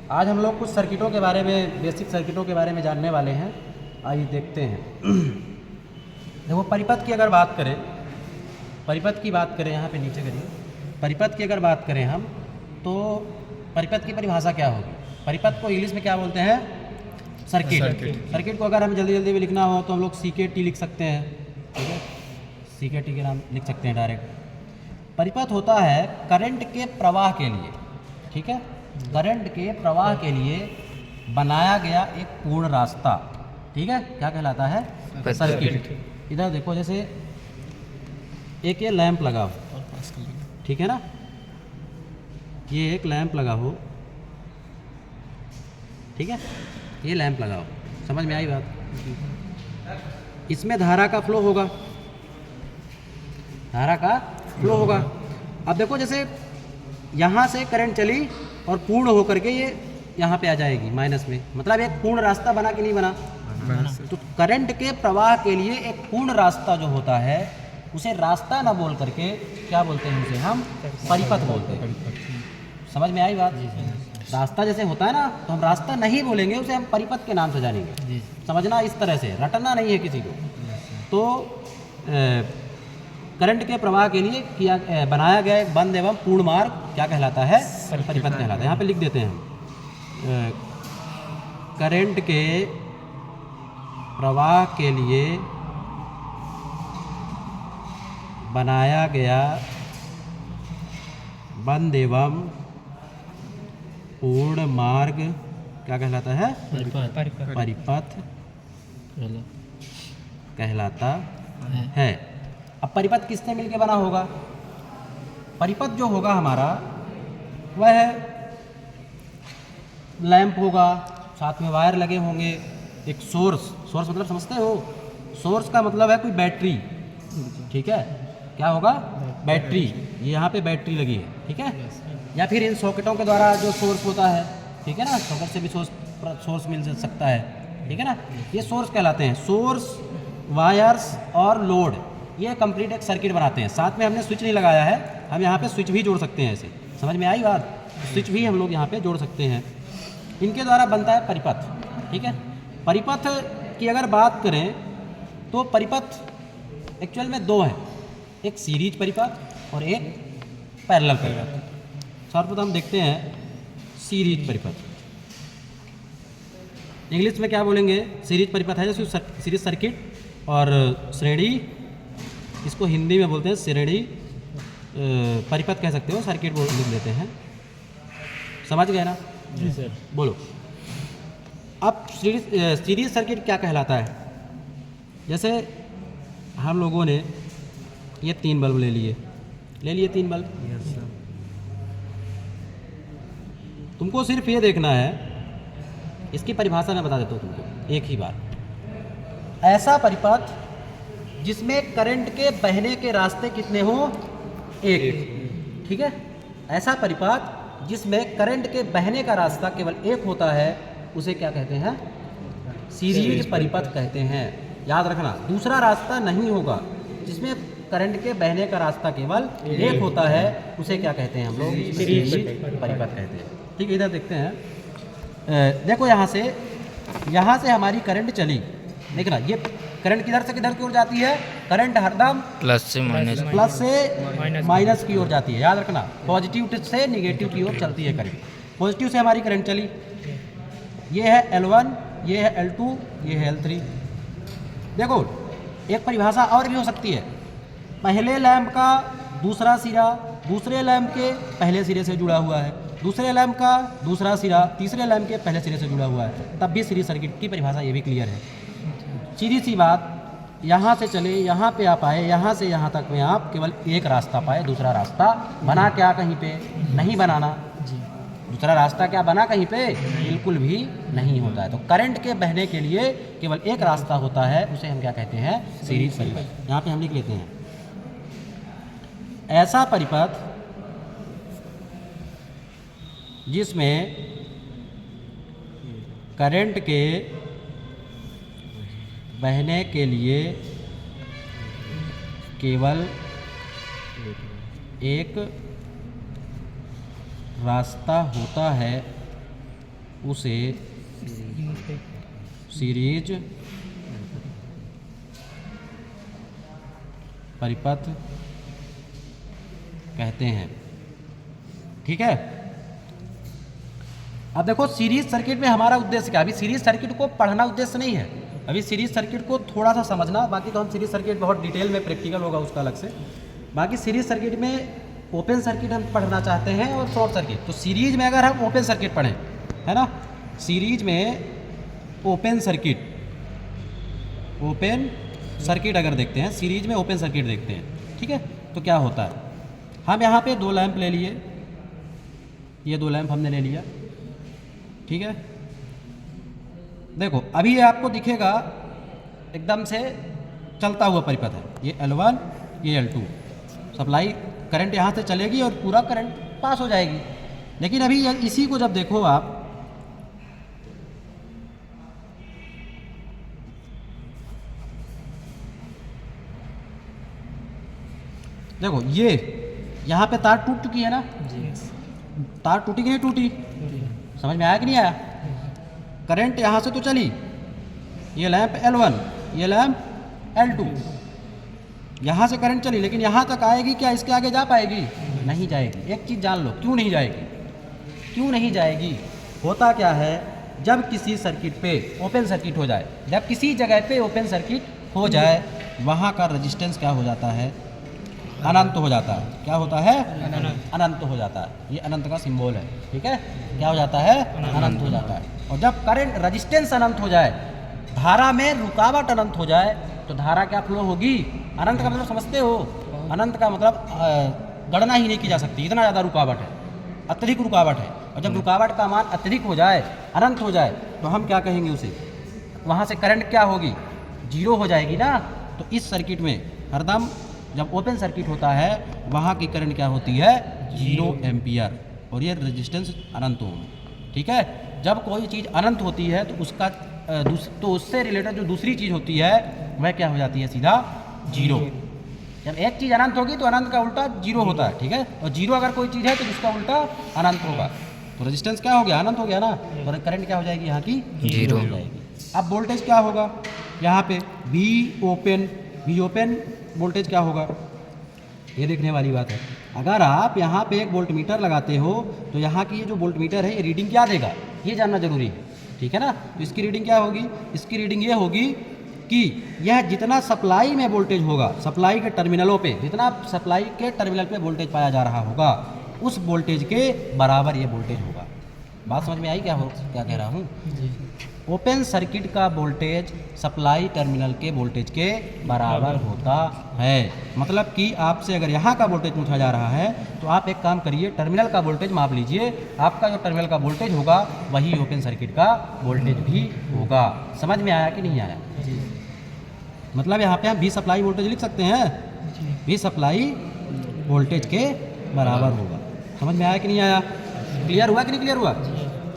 आज हम लोग कुछ सर्किटों के बारे में, बेसिक सर्किटों के बारे में जानने वाले हैं। आइए देखते हैं। देखो, परिपथ की अगर बात करें, परिपथ की बात करें, यहाँ पे नीचे करिए। परिपथ की अगर बात करें हम, तो परिपथ की परिभाषा क्या होगी? परिपथ को इंग्लिश में क्या बोलते हैं? सर्किट। सर्किट को अगर हमें जल्दी जल्दी में लिखना हो तो हम लोग CKT लिख सकते हैं, ठीक है? CKT के नाम लिख सकते हैं डायरेक्ट। परिपथ होता है करंट के प्रवाह के लिए, ठीक है? करंट के प्रवाह के लिए बनाया गया एक पूर्ण रास्ता, ठीक है? क्या कहलाता है? सर्किट। इधर देखो, जैसे एक ये लैंप लगा हो, ठीक है ना? ये एक लैंप लगा हो, ठीक है? ये लैंप लगा हो, समझ में आई बात? इसमें धारा का फ्लो होगा, धारा का फ्लो होगा। अब देखो, जैसे यहाँ से करंट चली और पूर्ण होकर के ये यहाँ पे आ जाएगी माइनस में, मतलब एक पूर्ण रास्ता बना कि नहीं बना? तो करंट के प्रवाह के लिए एक पूर्ण रास्ता जो होता है उसे रास्ता ना बोल करके क्या बोलते हैं? उसे हम परिपथ बोलते हैं। समझ में आई बात? रास्ता जैसे होता है ना, तो हम रास्ता नहीं बोलेंगे, उसे हम परिपथ के नाम से जानेंगे। समझना, इस तरह से रटना नहीं है किसी को। तो करंट के प्रवाह के लिए बनाया गया एक बंद एवं पूर्ण मार्ग क्या कहलाता है? परिपथ कहलाता है। यहाँ पे लिख देते हैं हम, करंट के प्रवाह के लिए बनाया गया बंद एवं पूर्ण मार्ग क्या कहलाता है? परिपथ कहलाता है। अब परिपथ किससे मिलके बना होगा? परिपथ जो होगा हमारा वह लैंप होगा, साथ में वायर लगे होंगे, एक सोर्स मतलब समझते हो? सोर्स का मतलब है कोई बैटरी, ठीक है? क्या होगा? बैटरी। ये यहाँ पे बैटरी लगी है, ठीक है? या फिर इन सॉकेटों के द्वारा जो सोर्स होता है, ठीक है ना? सॉकेट से भी सोर्स मिल सकता है, ठीक है ना? ये सोर्स कहलाते हैं। सोर्स, वायर्स और लोड, ये कंप्लीट एक सर्किट बनाते हैं। साथ में हमने स्विच नहीं लगाया है, हम यहाँ पे स्विच भी जोड़ सकते हैं। ऐसे समझ में आई बात? स्विच भी हम लोग यहाँ पे जोड़ सकते हैं। इनके द्वारा बनता है परिपथ, ठीक है? परिपथ की अगर बात करें तो परिपथ एक्चुअल में दो हैं, एक सीरीज परिपथ और एक पैरेलल परिपथ। सर्वप्रथम देखते हैं सीरीज परिपथ। इंग्लिश में क्या बोलेंगे? सीरीज परिपथ है जैसे सीरीज सर्किट, और श्रेणी, इसको हिंदी में बोलते हैं श्रेणी परिपथ कह सकते हो, सर्किट बोल लिख देते हैं। समझ गए ना? जी सर। बोलो। अब सीरीज सर्किट क्या कहलाता है? जैसे हम लोगों ने ये 3 बल्ब ले लिए 3 बल्ब। तुमको सिर्फ ये देखना है, इसकी परिभाषा मैं बता देता हूँ तुमको एक ही बार। ऐसा परिपथ जिसमें करंट के बहने के रास्ते कितने हों? एक, ठीक है? ऐसा परिपथ जिसमें करंट के बहने का रास्ता केवल एक होता है उसे क्या कहते हैं? सीरीज परिपथ कहते हैं। याद रखना, दूसरा रास्ता नहीं होगा। जिसमें करंट के बहने का रास्ता केवल एक होता है उसे क्या कहते हैं हम लोग? सीरीज परिपथ कहते हैं। ठीक है, इधर देखते हैं। देखो, यहाँ से हमारी करंट चली, देखना ये करंट किधर से किधर की ओर जाती है? करंट हरदम प्लस से माइनस की ओर जाती है। याद रखना, पॉजिटिव से निगेटिव की ओर चलती है करंट। पॉजिटिव से हमारी करंट चली, ये है L1, ये है L2, ये है L3। देखो, एक परिभाषा और भी हो सकती है। पहले लैंप का दूसरा सिरा दूसरे लैंप के पहले सिरे से जुड़ा हुआ है, दूसरे लैंप का दूसरा सिरा तीसरे लैंप के पहले सिरे से जुड़ा हुआ है, तब भी सीरीज सर्किट की परिभाषा ये भी क्लियर है। सीधी सी बात, यहाँ से चले, यहाँ पे आप आए, यहाँ से यहाँ तक में आप केवल एक रास्ता पाए, दूसरा रास्ता बना क्या कहीं पे? नहीं बनाना। दूसरा रास्ता क्या बना कहीं पे? बिल्कुल भी नहीं होता है। तो करंट के बहने के लिए केवल एक रास्ता होता है, उसे हम क्या कहते हैं? सीरीज परिपथ। यहाँ पे हम लिख लेते हैं, ऐसा परिपथ जिसमें करंट के बहने के लिए केवल एक रास्ता होता है उसे सीरीज परिपथ कहते हैं। ठीक है, अब देखो सीरीज सर्किट में हमारा उद्देश्य क्या है? अभी सीरीज सर्किट को पढ़ना उद्देश्य नहीं है, अभी सीरीज सर्किट को थोड़ा सा समझना, बाकी तो हम सीरीज सर्किट बहुत डिटेल में प्रैक्टिकल होगा उसका अलग से। बाकी सीरीज सर्किट में ओपन सर्किट हम पढ़ना चाहते हैं और शॉर्ट सर्किट। तो सीरीज में अगर हम ओपन सर्किट पढ़ें, है ना, सीरीज में ओपन सर्किट अगर देखते हैं, सीरीज में ओपन सर्किट देखते हैं, ठीक है, तो क्या होता है? हम यहाँ पे 2 लैंप ले लिए, ये 2 लैंप हमने ले लिया, ठीक है। देखो अभी ये आपको दिखेगा एकदम से चलता हुआ परिपथ है, ये L1 ये L2, सप्लाई करंट यहाँ से चलेगी और पूरा करंट पास हो जाएगी। लेकिन अभी इसी को जब देखो आप, देखो ये यहाँ पे तार टूट चुकी है ना जी, तार टूटी कि नहीं टूटी? समझ में आया कि नहीं आया? करंट यहाँ से तो चली, ये लैंप L1 ये लैंप L2, यहाँ से करंट चली, लेकिन यहाँ तक आएगी क्या? इसके आगे जा पाएगी? नहीं जाएगी। एक चीज़ जान लो, क्यों नहीं जाएगी? क्यों नहीं जाएगी? होता क्या है, जब किसी सर्किट पे ओपन सर्किट हो जाए, जब किसी जगह पे ओपन सर्किट हो जाए, वहाँ का रेजिस्टेंस क्या हो जाता है? अनंत हो जाता है। क्या होता है? अनंत हो जाता है। ये अनंत का सिंबल है, ठीक है। क्या हो जाता है? अनंत हो जाता है। और जब करंट रेजिस्टेंस अनंत हो जाए, धारा में रुकावट अनंत हो जाए, तो धारा क्या फ्लो होगी? अनंत का मतलब समझते हो? अनंत का मतलब गणना ही नहीं की जा सकती, इतना ज़्यादा रुकावट है, अत्यधिक रुकावट है। और जब रुकावट का मान अत्यधिक हो जाए, अनंत हो जाए, तो हम क्या कहेंगे उसे? वहाँ से करंट क्या होगी? 0 हो जाएगी ना। तो इस सर्किट में हरदम जब ओपन सर्किट होता है, वहाँ की करंट क्या होती है? 0 एम्पियर, और ये रेजिस्टेंस अनंत ओम, ठीक है। जब कोई चीज़ अनंत होती है तो उसका तो उससे रिलेटेड जो दूसरी चीज़ होती है वह क्या हो जाती है? सीधा 0। जब एक चीज़ अनंत होगी तो अनंत का उल्टा 0 होता है, ठीक है। और 0 अगर कोई चीज़ है तो उसका उल्टा अनंत होगा, तो रेजिस्टेंस क्या हो गया? अनंत हो गया ना। और करंट क्या हो जाएगी? यहाँ की 0 हो जाएगी। अब वोल्टेज क्या होगा? यहाँ पे वी ओपन वोल्टेज क्या होगा? ये देखने वाली बात है। अगर आप यहाँ पे एक वोल्टमीटर लगाते हो तो यहाँ की ये जो वोल्टमीटर है ये रीडिंग क्या देगा? ये जानना जरूरी है, ठीक है ना। तो इसकी रीडिंग क्या होगी? इसकी रीडिंग ये होगी कि यह जितना सप्लाई में वोल्टेज होगा, सप्लाई के टर्मिनलों पे जितना सप्लाई के टर्मिनल पे वोल्टेज पाया जा रहा होगा, उस वोल्टेज के बराबर ये वोल्टेज होगा। बात समझ में आई क्या कह रहा हूँ? ओपन सर्किट का वोल्टेज सप्लाई टर्मिनल के वोल्टेज के बराबर होता है। मतलब कि आपसे अगर यहाँ का वोल्टेज पूछा जा रहा है तो आप एक काम करिए, टर्मिनल का वोल्टेज माप लीजिए। आपका जो टर्मिनल का वोल्टेज होगा वही ओपन सर्किट का वोल्टेज भी होगा। समझ में आया कि नहीं आया? मतलब यहाँ पे हम वी सप्लाई वोल्टेज लिख सकते हैं, वी सप्लाई वोल्टेज के बराबर होगा। समझ में आया कि नहीं आया? क्लियर हुआ कि नहीं क्लियर हुआ?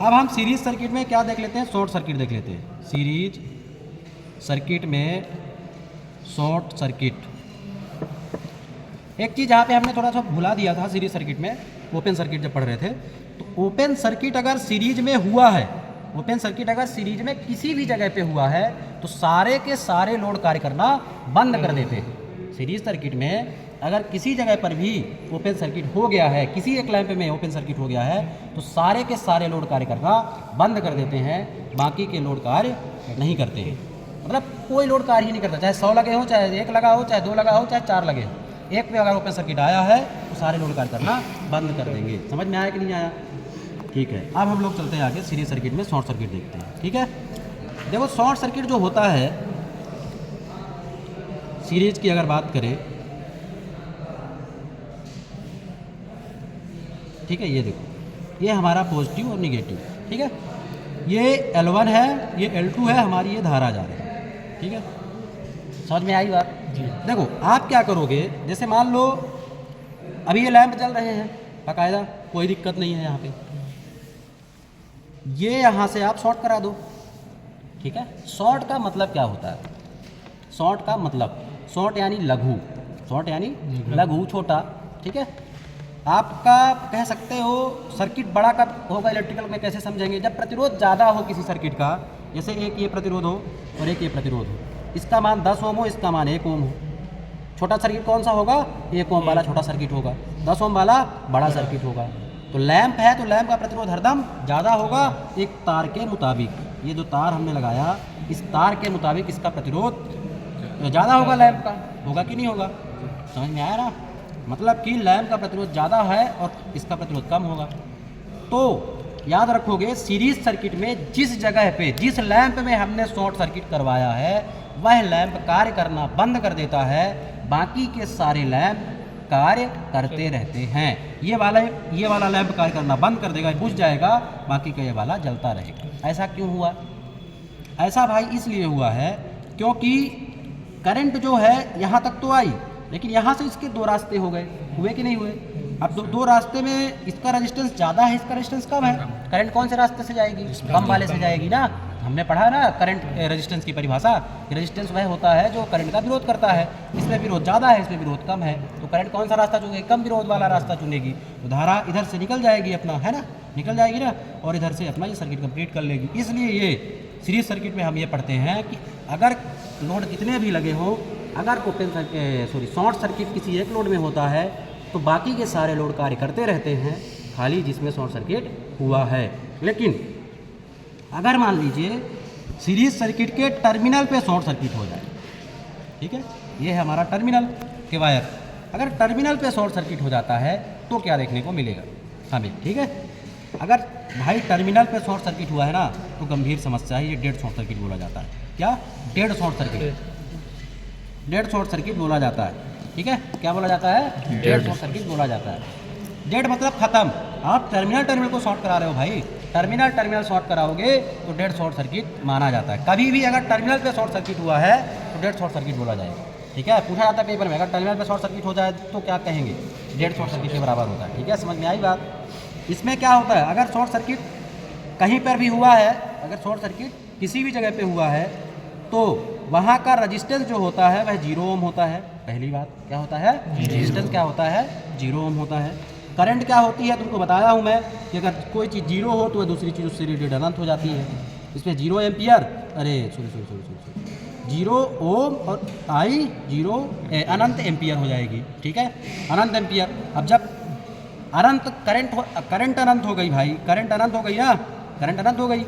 अब हम सीरीज सर्किट में क्या देख लेते हैं? शॉर्ट सर्किट देख लेते हैं। सीरीज सर्किट में शॉर्ट सर्किट, एक चीज़ यहाँ पे हमने थोड़ा सा भुला दिया था सीरीज सर्किट में, ओपन सर्किट जब पढ़ रहे थे। तो ओपन सर्किट अगर सीरीज में हुआ है, ओपन सर्किट अगर सीरीज में किसी भी जगह पे हुआ है तो सारे के सारे लोड कार्य करना बंद कर देते हैं। सीरीज सर्किट में अगर किसी जगह पर भी ओपन सर्किट हो गया है, किसी एक लैंप में ओपन सर्किट हो गया है, तो सारे के सारे लोड कार्य करना बंद कर देते हैं, बाकी के लोड कार्य नहीं करते हैं। मतलब कोई लोड कार्य ही नहीं करता, चाहे 100 लगे हो, चाहे 1 लगा हो, चाहे 2 लगा हो, चाहे 4 लगे हो। एक पे अगर ओपन सर्किट आया है तो सारे लोड कार्य करना बंद कर देंगे। समझ में आया कि नहीं आया? ठीक है, अब हम लोग चलते हैं आगे, सीरीज सर्किट में शॉर्ट सर्किट देखते हैं। ठीक है, देखो शॉर्ट सर्किट जो होता है सीरीज की अगर बात करें, ठीक है, ये देखो ये हमारा पॉजिटिव और निगेटिव, ठीक है, ये L1 है, ये L2 है, हमारी ये धारा जा रही है। ठीक है, समझ में आई बात? देखो आप क्या करोगे, जैसे मान लो अभी ये लैंप जल रहे हैं बाकायदा, कोई दिक्कत नहीं है यहाँ पे, ये यहाँ से आप शॉर्ट करा दो। ठीक है, शॉर्ट का मतलब क्या होता है? शॉर्ट का मतलब, शॉर्ट यानी लघु, शॉर्ट यानी लघु छोटा। ठीक है, आपका कह सकते हो सर्किट बड़ा कब होगा इलेक्ट्रिकल में, कैसे समझेंगे? जब प्रतिरोध ज़्यादा हो किसी सर्किट का, जैसे एक ये प्रतिरोध हो और एक ये प्रतिरोध हो, इसका मान 10 ओम हो, इसका मान 1 ओम हो। छोटा सर्किट कौन सा होगा? 1 ओम वाला छोटा सर्किट होगा, 10 ओम वाला बड़ा सर्किट होगा। तो लैंप है तो लैंप का प्रतिरोध हरदम ज़्यादा होगा एक तार के मुताबिक। ये जो तार हमने लगाया, इस तार के मुताबिक इसका प्रतिरोध ज़्यादा होगा लैंप का, होगा कि नहीं होगा? समझ में आया ना? मतलब कि लैंप का प्रतिरोध ज़्यादा है और इसका प्रतिरोध कम होगा। तो याद रखोगे, सीरीज सर्किट में जिस जगह पे, जिस लैंप में हमने शॉर्ट सर्किट करवाया है, वह लैंप कार्य करना बंद कर देता है, बाकी के सारे लैंप कार्य करते रहते हैं। ये वाला लैंप कार्य करना बंद कर देगा, बुझ जाएगा, बाकी का ये वाला जलता रहेगा। ऐसा क्यों हुआ? ऐसा भाई इसलिए हुआ है क्योंकि करंट जो है यहाँ तक तो आई, लेकिन यहाँ से इसके दो रास्ते हो गए, हुए कि नहीं हुए? अब दो रास्ते में इसका रेजिस्टेंस ज़्यादा है, इसका रेजिस्टेंस कम है। करंट कौन से रास्ते से जाएगी? कम वाले से जाएगी ना। हमने पढ़ा ना करंट रेजिस्टेंस की परिभाषा, रेजिस्टेंस वह होता है जो करंट का विरोध करता है। इसमें विरोध ज़्यादा है, इसमें विरोध कम है, तो करंट कौन सा रास्ता चुनेगी? कम विरोध वाला रास्ता चुनेगी। तो धारा इधर से निकल जाएगी अपना, है ना, निकल जाएगी ना, और इधर से अपना ये सर्किट कंप्लीट कर लेगी। इसलिए ये सीरीज सर्किट में हम ये पढ़ते हैं कि अगर लोड कितने भी लगे हों, अगर शॉर्ट सर्किट किसी एक लोड में होता है तो बाकी के सारे लोड कार्य करते रहते हैं, खाली जिसमें शॉर्ट सर्किट हुआ है। लेकिन अगर मान लीजिए सीरीज सर्किट के टर्मिनल पे शॉर्ट सर्किट हो जाए, ठीक है, ये है हमारा टर्मिनल के वायर, अगर टर्मिनल पे शॉर्ट सर्किट हो जाता है तो क्या देखने को मिलेगा हमें? ठीक है, अगर भाई टर्मिनल पे शॉर्ट सर्किट हुआ है ना, तो गंभीर समस्या है, ये डेड शॉर्ट सर्किट बोला जाता है। क्या? Dead short circuit, dead short circuit बोला जाता है। ठीक है, क्या बोला जाता है? डेड शॉर्ट सर्किट बोला जाता है। डेड मतलब खत्म। आप टर्मिनल को शॉर्ट करा रहे हो भाई, टर्मिनल शॉर्ट कराओगे तो डेड शॉर्ट सर्किट माना जाता है। कभी भी अगर टर्मिनल पे शॉर्ट सर्किट हुआ है तो डेड शॉर्ट सर्किट बोला जाएगा। ठीक है, पूछा जाता है पेपर में, अगर टर्मिनल पे शॉर्ट सर्किट हो जाए तो क्या कहेंगे? डेड शॉर्ट सर्किट के बराबर होता है। ठीक है, समझ में आई बात? इसमें क्या होता है, अगर शॉर्ट सर्किट कहीं पर भी हुआ है, अगर शॉर्ट सर्किट किसी भी जगह पे हुआ है तो वहाँ का रजिस्टेंस जो होता है वह 0 ओम होता है। पहली बात क्या होता है? रजिस्टेंस क्या होता है? 0 ओम होता है। करंट क्या होती है तुमको बताया हूँ मैं कि अगर कोई चीज़ 0 हो तो दूसरी चीज़ उससे रिलेटेड अनंत हो जाती है। इसमें 0 एम्पियर, अरे सॉरी 0 ओम और आई 0 अनंत एम्पियर हो जाएगी। ठीक है, अनंत एम्पियर। अब जब अनंत करंट अनंत हो गई भाई, करंट अनंत हो गई ना, करंट अनंत हो गई।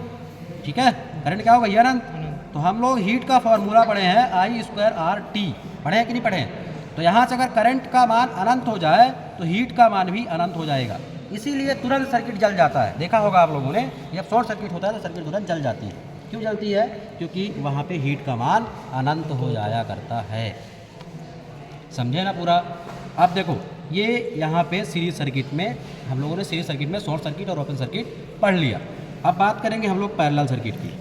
ठीक है, करंट क्या हो गई? अनंत। तो हम लोग हीट का फॉर्मूला पढ़े हैं, I²RT, पढ़े हैं कि नहीं पढ़े हैं? तो यहाँ से अगर करंट का मान अनंत हो जाए तो हीट का मान भी अनंत हो जाएगा, इसीलिए तुरंत सर्किट जल जाता है। देखा होगा आप लोगों ने, जब शॉर्ट सर्किट होता है तो सर्किट तुरंत जल जाती है। क्यों जलती है? क्योंकि वहाँ पे हीट का मान अनंत हो जाया करता है। समझे ना पूरा? अब देखो, ये यहाँ पे सीरीज सर्किट में हम लोगों ने सीरीज सर्किट में शॉर्ट सर्किट और ओपन सर्किट पढ़ लिया। अब बात करेंगे हम लोग पैरेलल सर्किट की।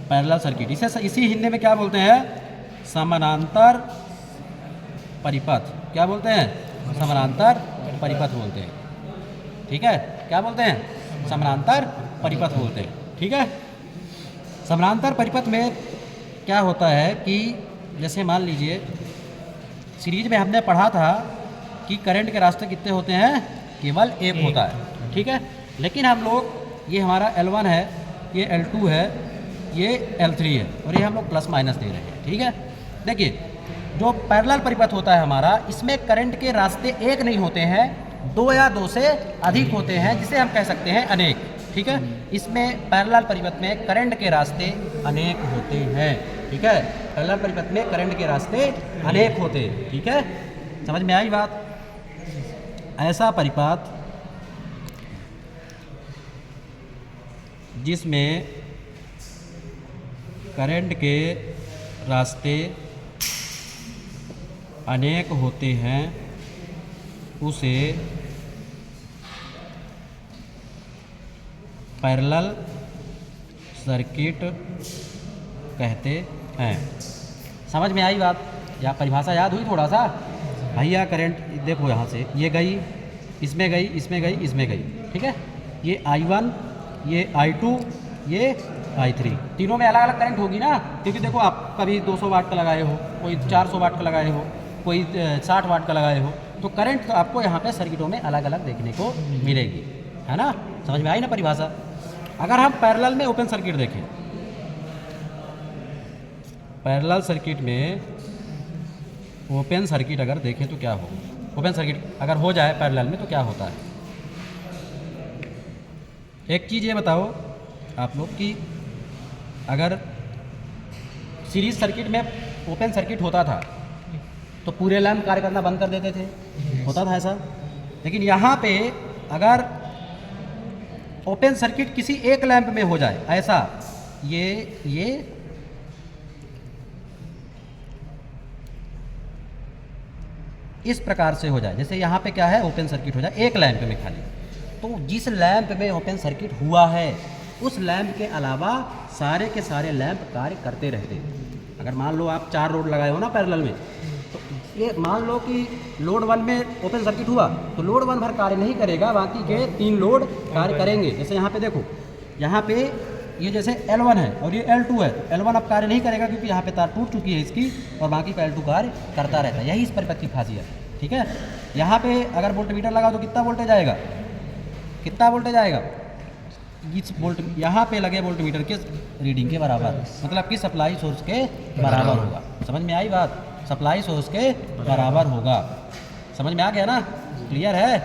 पैरेलल सर्किट इसी हिंदी में क्या बोलते हैं? समानांतर परिपथ। क्या बोलते हैं? समानांतर परिपथ बोलते हैं। ठीक है, क्या बोलते हैं? समानांतर परिपथ बोलते हैं। ठीक है, समानांतर परिपथ में क्या होता है कि जैसे मान लीजिए सीरीज में हमने पढ़ा था कि करंट के रास्ते कितने होते हैं? केवल एक होता है। ठीक है, लेकिन हम लोग, ये हमारा L1 है, ये L2 है, ये L3 है, और ये हम लोग प्लस माइनस दे रहे हैं। ठीक है, देखिए जो पैरेलल परिपथ होता है हमारा, इसमें करंट के रास्ते एक नहीं होते हैं, 2 या 2 से अधिक होते हैं, जिसे हम कह सकते हैं अनेक। ठीक है, इसमें पैरेलल परिपथ में करंट के रास्ते अनेक होते हैं। ठीक है, पैरेलल परिपथ में करंट के रास्ते अनेक होते हैं। ठीक है, समझ में आई बात? ऐसा परिपथ जिसमें करंट के रास्ते अनेक होते हैं उसे पैरेलल सर्किट कहते हैं। समझ में आई बात? या परिभाषा याद हुई थोड़ा सा? भैया करंट देखो, यहाँ से ये गई, इसमें गई, इसमें गई, इसमें गई। ठीक है, ये I1, ये I2, ये I3, तीनों में अलग अलग करंट होगी ना, क्योंकि देखो आप कभी 200 वाट का लगाए हो, कोई 400 वाट का लगाए हो, कोई 60 वाट का लगाए हो, तो करंट तो आपको यहाँ पे सर्किटों में अलग अलग देखने को मिलेगी, है ना। समझ में आई ना परिभाषा। अगर हम पैरेलल में ओपन सर्किट देखें, पैरेलल सर्किट में ओपन सर्किट अगर देखें तो क्या होगा, ओपन सर्किट अगर हो जाए पैरेलल में तो क्या होता है। एक चीज़ ये बताओ आप लोग कि अगर सीरीज सर्किट में ओपन सर्किट होता था तो पूरे लैंप कार्य करना बंद कर देते थे, होता था ऐसा। लेकिन यहाँ पे अगर ओपन सर्किट किसी एक लैंप में हो जाए ऐसा, ये इस प्रकार से हो जाए, जैसे यहाँ पे क्या है ओपन सर्किट हो जाए एक लैंप में खाली, तो जिस लैंप में ओपन सर्किट हुआ है उस लैंप के अलावा सारे के सारे लैंप कार्य करते रहते। अगर मान लो आप 4 लोड लगाए हो ना पैरेलल में, तो ये मान लो कि लोड 1 में ओपन सर्किट हुआ तो लोड 1 भर कार्य नहीं करेगा, बाकी के 3 लोड कार्य करेंगे। जैसे यहाँ पे देखो, यहाँ पे ये जैसे L1 है और ये L2 है, L1 अब कार्य नहीं करेगा क्योंकि यहाँ पे तार टूट चुकी है इसकी, और बाकी का L2 कार्य करता रहता है। यही इस परिपथ की खासियत है, ठीक है। यहाँ पे अगर वोल्टमीटर लगाओ तो कितना वोल्टेज आएगा, कितना वोल्टेज आएगा, इस वोल्ट यहाँ पे लगे वोल्टमीटर के रीडिंग के बराबर, मतलब कि सप्लाई सोर्स के बराबर होगा। समझ में आई बात, सप्लाई सोर्स के बराबर होगा। समझ में आ गया ना, क्लियर है,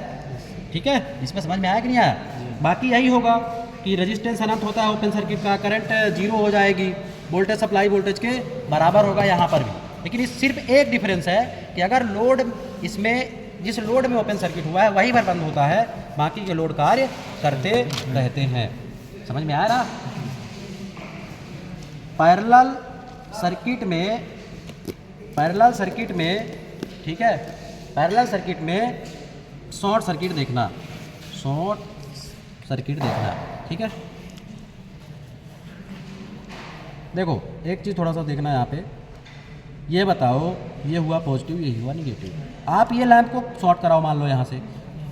ठीक है। इसमें समझ में आया कि नहीं आया। बाकी यही होगा कि रेजिस्टेंस अनंत होता है ओपन सर्किट का, करंट 0 हो जाएगी, वोल्टेज सप्लाई वोल्टेज के बराबर होगा यहाँ पर भी। लेकिन इस सिर्फ एक डिफरेंस है कि अगर लोड इसमें जिस लोड में ओपन सर्किट हुआ है वही पर बंद होता है, बाकी के लोड कार्य करते रहते हैं। समझ में आ रहा। पैरेलल सर्किट में ठीक है, पैरेलल सर्किट में शॉर्ट सर्किट देखना, ठीक है। देखो एक चीज़ थोड़ा सा देखना है यहाँ पे, ये बताओ ये हुआ पॉजिटिव, ये हुआ निगेटिव। आप ये लैंप को शॉर्ट कराओ मान लो यहाँ से,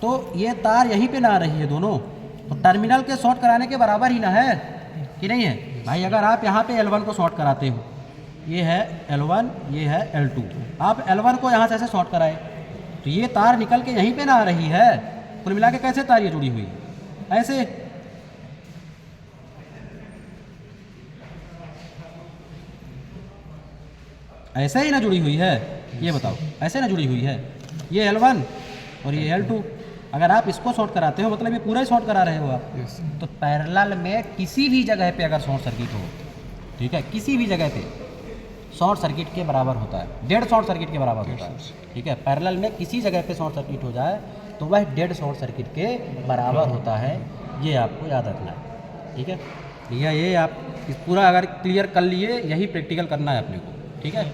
तो ये तार यहीं पे ना आ रही है दोनों, तो टर्मिनल के शॉर्ट कराने के बराबर ही ना है कि नहीं है भाई। अगर आप यहाँ पे L1 को शॉर्ट कराते हो, ये है L1, ये है L2, आप L1 को यहाँ से ऐसे शॉर्ट कराए तो ये तार निकल के यहीं पे ना आ रही है। कुल मिला के कैसे तार ये जुड़ी हुई है, ऐसे। ऐसे ही ना जुड़ी हुई है, ये बताओ, ऐसे ना जुड़ी हुई है। ये L1 और ये L2, अगर आप इसको शॉर्ट कराते हो मतलब ये पूरा ही शॉर्ट करा रहे हो आप। तो पैरेलल में किसी भी जगह पे अगर शॉर्ट सर्किट हो, ठीक है, किसी भी जगह पे शॉर्ट सर्किट के बराबर होता है, डेड शॉर्ट सर्किट के बराबर होता है, ठीक है। पैरेलल में किसी जगह पे शॉर्ट सर्किट हो जाए तो वह डेड शॉर्ट सर्किट के बराबर होता है, ये आपको याद रखना है, ठीक है। ये आप इस पूरा अगर क्लियर कर लिए, यही प्रैक्टिकल करना है अपने को, ठीक है।